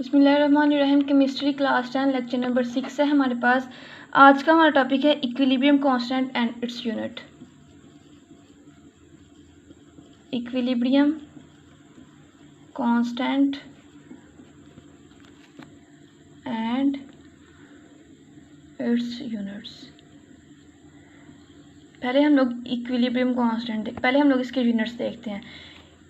बिस्मिल्लाहिर्रहमानिर्रहीम। Chemistry class 10 lecture number 6 है हमारे पास। आज का हमारा टॉपिक है equilibrium constant and its unit. Equilibrium constant and it's units. पहले हम लोग इक्विलिब्रियम कांस्टेंट पहले हम लोग इसके यूनिट्स देखते हैं।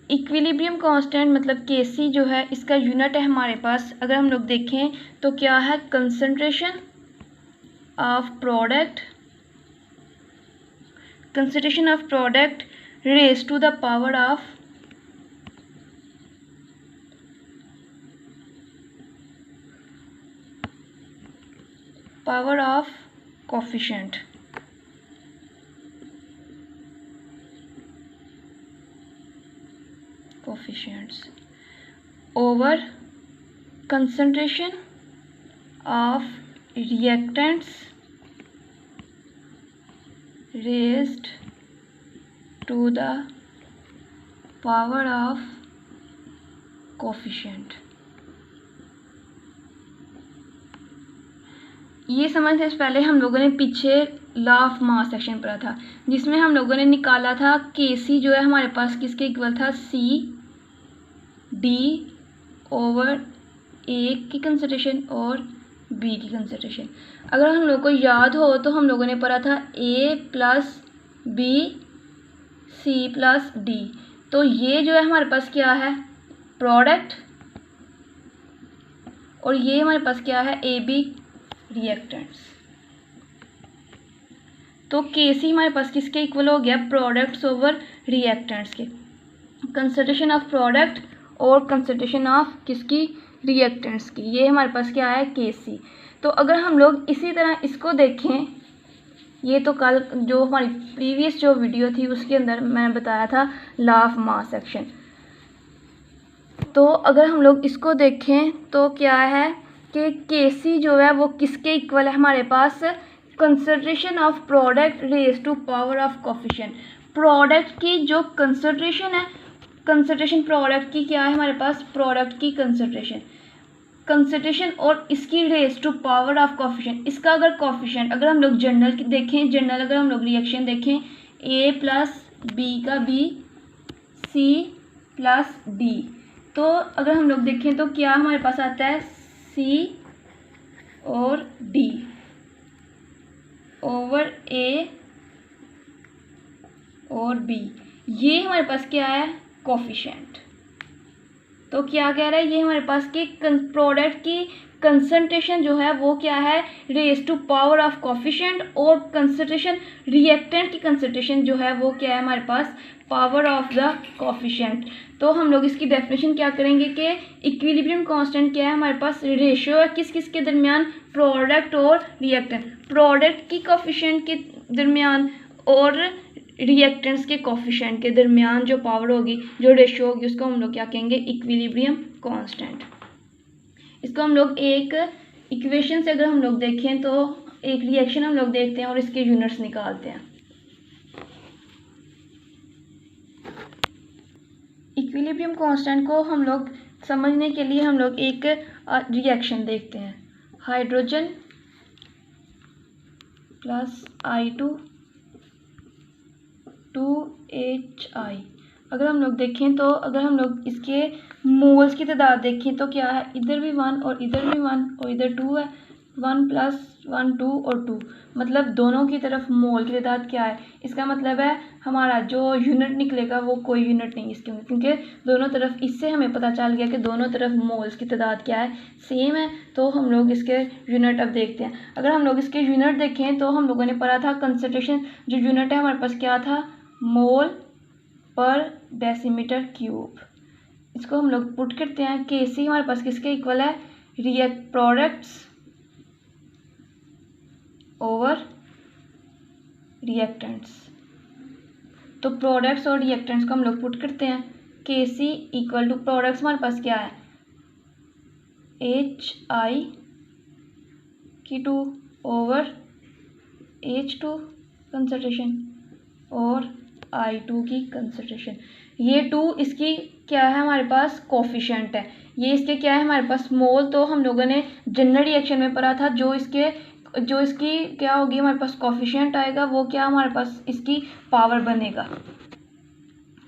इक्विलिब्रियम कांस्टेंट मतलब Kc जो है इसका यूनिट है हमारे पास। अगर हम लोग देखें तो क्या है, concentration of product raise to the power of coefficient. coefficients over concentration of reactants raised to the power of coefficient। ये समझने से पहले हम लोगों ने पीछे लॉ ऑफ मास सेक्शन पढ़ा था, जिसमें हम लोगों ने निकाला था Kc जो है हमारे पास किसके इक्वल था, CD ओवर A की कंसंट्रेशन और B की कंसंट्रेशन। अगर हम लोग को याद हो तो हम लोगों ने पढ़ा था A plus B C plus D। तो ये जो है हमारे पास क्या है, प्रोडक्ट, और ये हमारे पास क्या है, AB रिएक्टेंट्स। तो Kc हमारे पास किसके इक्वल हो गया, प्रोडक्ट्स ओवर रिएक्टेंट्स के। कंसंट्रेशन ऑफ प्रोडक्ट और कंसंट्रेशन ऑफ किसकी, रिएक्टेंट्स की। ये हमारे पास क्या है, Kc। तो अगर हम लोग इसी तरह इसको देखें, ये तो कल जो हमारी प्रीवियस जो वीडियो थी उसके अंदर मैंने बताया था लॉ ऑफ मास एक्शन। तो अगर हम लोग इसको देखें तो क्या है कि Kc जो है वो किसके इक्वल है हमारे पास, concentration of product raise to power of coefficient. Product की जो कंसंट्रेशन है, कंसंट्रेशन प्रोडक्ट की क्या है हमारे पास, प्रोडक्ट की कंसंट्रेशन और इसकी raise to power of coefficient. इसका अगर कोफिशिएंट अगर हम लोग जनरल देखें, जनरल अगर हम लोग रिएक्शन देखें, A प्लस B का B, C प्लस D। तो अगर हम लोग देखें तो क्या हमारे पास आता है, C और D ओवर A और B। ये हमारे पास क्या है, कोफिशिएंट। तो क्या कह रहा है, ये हमारे पास की प्रोडक्ट की कंसंट्रेशन जो है वो क्या है, raise to power of coefficient, और कंसंट्रेशन रिएक्टेंट की कंसंट्रेशन जो है वो क्या है हमारे पास, पावर ऑफ द कोफिशिएंट। तो हम लोग इसकी डेफिनेशन क्या करेंगे कि इक्विलिब्रियम कांस्टेंट क्या है हमारे पास, रेशियो है किस किस के दरमियान, प्रोडक्ट और रिएक्टेंट। प्रोडक्ट की कोफिशिएंट के दरमियान और रिएक्टेंट्स के कोफिशिएंट के दरमियान जो पावर होगी, जो रेशियो होगी, उसको हम लोग क्या कहेंगे, इक्विलिब्रियम कांस्टेंट। इसको हम लोग एक इक्वेशन से अगर हम लोग देखें तो एक रिएक्शन हम लोग देखते हैं और इसके यूनिट्स निकालते हैं। इक्विलिब्रियम कांस्टेंट को हम लोग समझने के लिए हम लोग एक रिएक्शन देखते हैं, हाइड्रोजन प्लस I2 2HI। अगर हम लोग देखें तो अगर हम लोग इसके मोल्स की तादाद देखें तो क्या है, इधर भी 1 और इधर भी 1 और इधर 2 है, 1 प्लस 1 2 और 2, मतलब दोनों की तरफ मोल की तादाद क्या है। इसका मतलब है हमारा जो यूनिट निकलेगा वो कोई यूनिट नहीं इसके, क्योंकि दोनों तरफ, इससे हमें पता चल गया कि दोनों तरफ मोल्स की तादाद क्या है, सेम है। तो हम लोग इसके यूनिट अब देखते हैं। अगर हम लोग इसके यूनिट देखें तो हम लोगों ने पढ़ा था कंसंट्रेशन, जो यूनिट है हमारे पास क्या था, मोल पर डेसीमीटर क्यूब। इसको हम लोग पुट करते हैं, Kc हमारे पास किसके इक्वल है, प्रोडक्ट्स ओवर रिएक्टेंट्स। तो प्रोडक्ट्स और रिएक्टेंट्स को हम लोग पुट करते हैं, Kc इक्वल टू प्रोडक्ट्स हमारे पास क्या है, HI की 2 ओवर H2 कंसंट्रेशन और I2 की कंसंट्रेशन। ये 2 इसकी क्या है हमारे पास कोफिशिएंट है, ये इसके क्या है हमारे पास मोल। तो हम लोगों ने जनरल रिएक्शन में पढ़ा था जो इसकी क्या होगी हमारे पास कोफिशिएंट आएगा, वो क्या हमारे पास इसकी पावर बनेगा।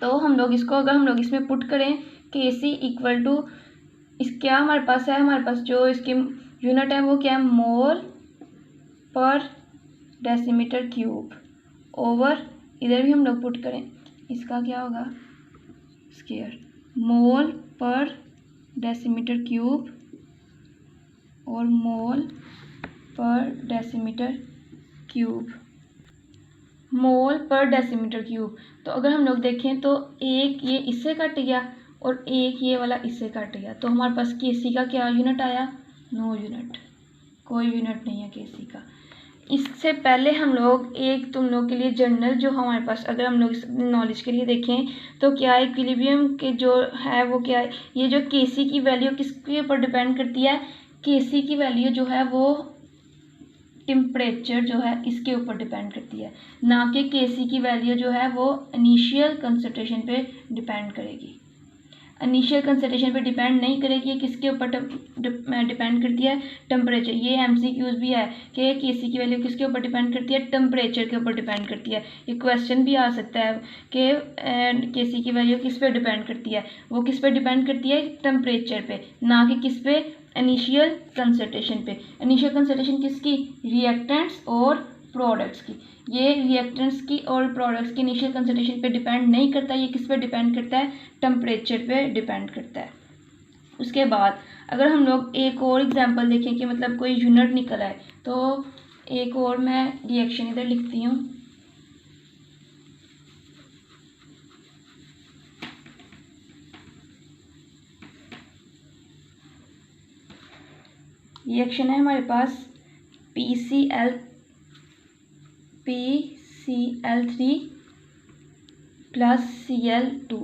तो हम लोग इसको अगर हम लोग इसमें पुट करें Kc इक्वल टू इस क्या हमारे पास है, हमारे पास जो इसकी यूनिट है वो क्या है मोल पर डेसीमीटर क्यूब ओवर, इधर भी हम लोग पुट करें इसका क्या होगा स्क्वायर, मोल पर डेसीमीटर क्यूब और मोल पर डेसीमीटर क्यूब, मोल पर डेसीमीटर क्यूब। तो अगर हम लोग देखें तो एक ये इससे कट गया और एक ये वाला इससे कट गया, तो हमारे पास Kc का क्या यूनिट आया, नो यूनिट, कोई यूनिट नहीं है Kc का। इससे पहले हम लोग एक तुम लोग के लिए जनरल जो हमारे पास अगर हम लोग इस नॉलेज के लिए देखें तो क्या है इक्विलिब्रियम के जो है वो क्या है, ये जो Kc की वैल्यू किसके ऊपर डिपेंड करती है, Kc की वैल्यू जो है वो टेम्परेचर जो है इसके ऊपर डिपेंड करती है, ना कि Kc की वैल्यू जो है वो इनिशियल कंसंट्रेशन पे डिपेंड करेगी। इनिशियल कंसंट्रेशन पे डिपेंड नहीं करेगी, ये किसके ऊपर डिपेंड करती है, टेम्परेचर। ये MCQs भी है कि Kc की वैल्यू किसके ऊपर डिपेंड करती है, टेम्परेचर के ऊपर डिपेंड करती है। ये क्वेश्चन भी आ सकता है कि Kc की वैल्यू किस पे डिपेंड करती है, वो किस पे डिपेंड करती है, टेम्परेचर पे, ना कि किस पे, इनिशियल कंसंट्रेशन पे। इनिशियल कंसंट्रेशन किसकी, रिएक्टेंट्स और प्रोडक्ट्स की। ये रिएक्टेंट्स की और प्रोडक्ट्स की इनिशियल कंसंट्रेशन पे डिपेंड नहीं करता, ये किस पे डिपेंड करता है, टेम्परेचर पे डिपेंड करता है। उसके बाद अगर हम लोग एक और एग्जांपल देखें कि मतलब कोई यूनिट निकला है, तो एक और मैं रिएक्शन इधर लिखती हूँ। रिएक्शन है हमारे पास PCl3 प्लस Cl2,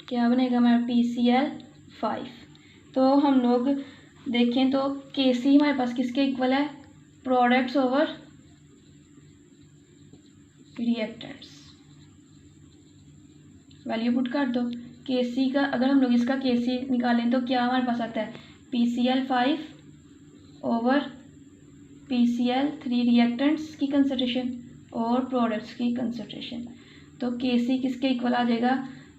क्या बनेगा हमारा PCl5। तो हम लोग देखें तो Kc हमारे पास किसके इक्वल है, products over reactants. Value put कर दो Kc का, अगर हम लोग इसका Kc निकालें तो क्या हमारे पास आता है, PCl5 ओवर PCl3 रिएक्टेंट्स की कंसंट्रेशन और प्रोडक्ट्स की कंसंट्रेशन। तो Kc किसके इक्वल आ जाएगा,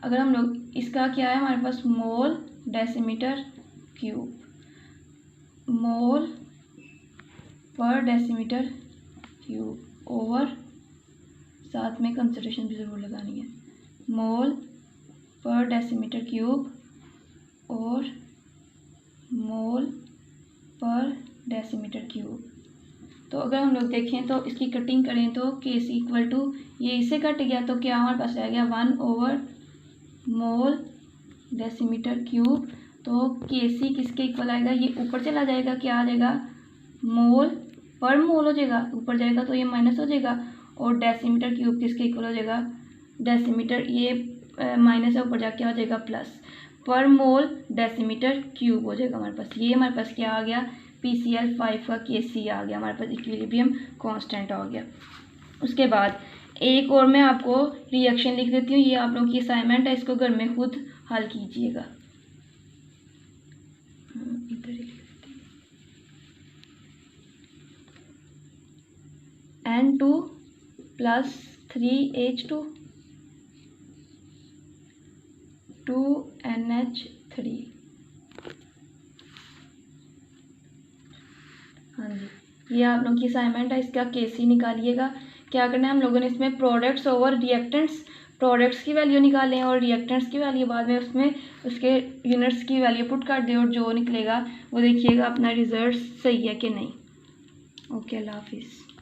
अगर हम लोग इसका क्या है हमारे पास मोल डेसीमीटर क्यूब, मोल पर डेसीमीटर क्यूब ओवर, साथ में कंसंट्रेशन भी ज़रूर लगानी है, मोल पर डेसीमीटर क्यूब और मोल पर डेसीमीटर क्यूब। तो अगर हम लोग देखें तो इसकी कटिंग करें तो Kc इक्वल टू ये इससे कट गया तो क्या हमारे पास रह गया 1 ओवर मोल डेसीमीटर क्यूब। तो Kc किसके इक्वल आएगा, ये ऊपर चला जाएगा, क्या आ जाएगा, मोल पर मोल हो जाएगा, ऊपर जाएगा तो ये माइनस हो जाएगा, और डेसीमीटर क्यूब किसके इक्वल हो जाएगा, डेसीमीटर ये माइनस है, ऊपर जाके आ जाएगा प्लस, पर मोल डेसीमीटर क्यूब हो जाएगा हमारे पास। ये हमारे पास क्या आ गया, PCl5 का Kc आ गया हमारे पास, इक्विलिब्रियम कांस्टेंट आ गया। उसके बाद एक और मैं आपको रिएक्शन लिख देती हूँ, ये आप लोगों की असाइनमेंट है, इसको घर में खुद हल कीजिएगा। इधर ही लिख देती हूँ, N2 प्लस 3H2 2NH3। हाँ जी, ये आप लोगों की असाइनमेंट है, इसका Kc निकालिएगा। क्या करना है हम लोगों ने इसमें प्रोडक्ट्स ओवर रिएक्टेंट्स, प्रोडक्ट्स की वैल्यू निकालें और रिएक्टेंट्स की वैल्यू बाद में उसमें उसके यूनिट्स की वैल्यू पुट कर दें, और जो निकलेगा वो देखिएगा अपना रिजल्ट सही है कि नहीं। ओके, अल्लाह हाफिज़।